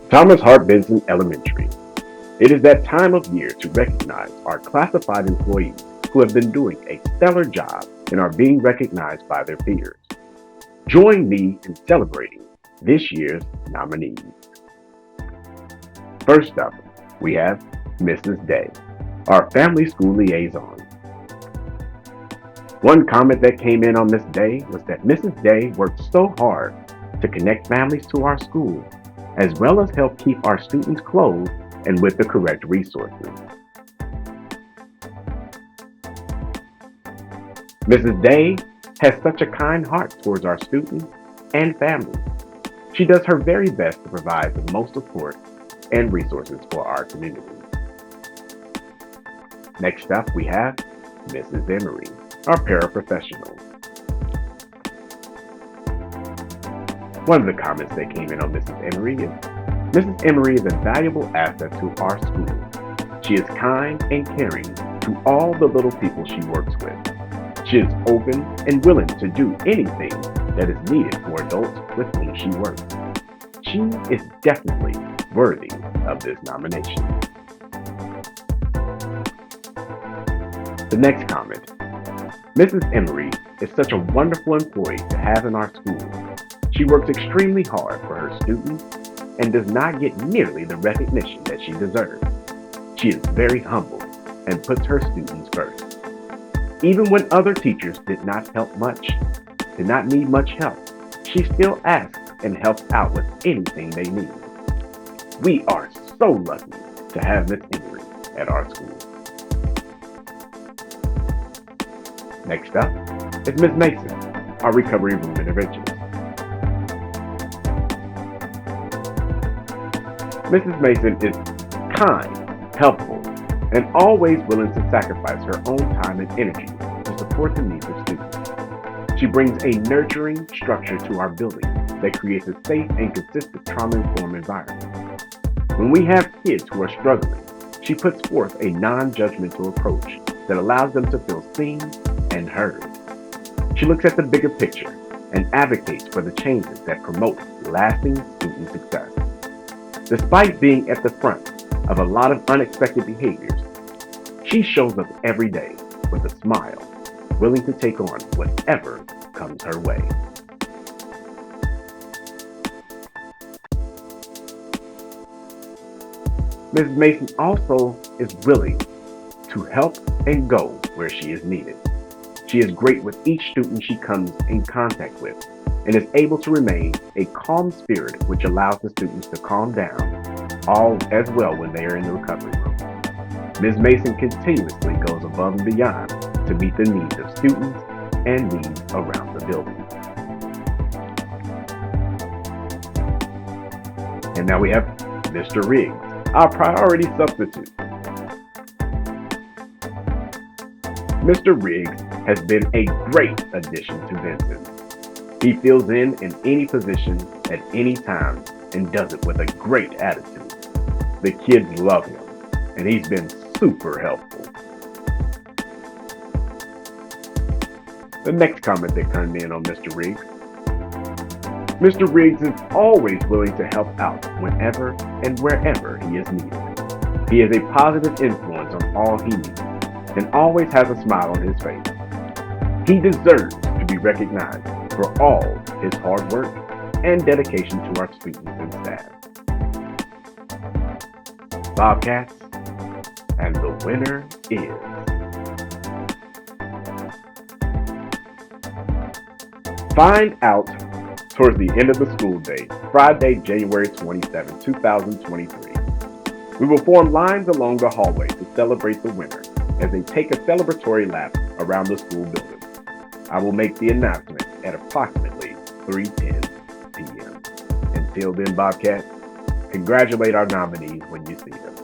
Thomas Hart Benton Elementary. It is that time of year to recognize our classified employees who have been doing a stellar job and are being recognized by their peers. Join me in celebrating this year's nominees. First up, we have Mrs. Day, our family school liaison. One comment that came in on Miss Day was that Mrs. Day worked so hard to connect families to our school, as well as help keep our students clothed and with the correct resources. Mrs. Day has such a kind heart towards our students and families. She does her very best to provide the most support and resources for our community. Next up, we have Mrs. Emery, our paraprofessional. One of the comments that came in on Mrs. Emery is, Mrs. Emery is a valuable asset to our school. She is kind and caring to all the little people she works with. She is open and willing to do anything that is needed for adults with whom she works. She is definitely worthy of this nomination. The next comment. Mrs. Emery is such a wonderful employee to have in our school. She works extremely hard for her students and does not get nearly the recognition that she deserves. She is very humble and puts her students first. Even when other teachers did not need much help, she still asks and helps out with anything they need. We are so lucky to have Miss Emery at our school. Next up is Miss Mason, our recovery room interventionist. Mrs. Mason is kind, helpful, and always willing to sacrifice her own time and energy to support the needs of students. She brings a nurturing structure to our building that creates a safe and consistent trauma-informed environment. When we have kids who are struggling, she puts forth a non-judgmental approach that allows them to feel seen and heard. She looks at the bigger picture and advocates for the changes that promote lasting student success. Despite being at the front of a lot of unexpected behaviors, she shows up every day with a smile, willing to take on whatever comes her way. Ms. Mason also is willing to help and go where she is needed. She is great with each student she comes in contact with and is able to remain a calm spirit which allows the students to calm down all as well when they are in the recovery room. Ms. Mason continuously goes above and beyond to meet the needs of students and needs around the building. And now we have Mr. Riggs, our priority substitute. Mr. Riggs has been a great addition to Benton. He fills in any position at any time and does it with a great attitude. The kids love him, and he's been super helpful. The next comment that came in on Mr. Riggs. Mr. Riggs is always willing to help out whenever and wherever he is needed. He is a positive influence on all he meets and always has a smile on his face. He deserves to be recognized for all his hard work and dedication to our students and staff. Bobcats, and the winner is find out towards the end of the school day, Friday, January 27, 2023. We will form lines along the hallway to celebrate the winner as they take a celebratory lap around the school building. I will make the announcement at approximately 3:10 p.m. Until then, Bobcats, congratulate our nominees when you see them.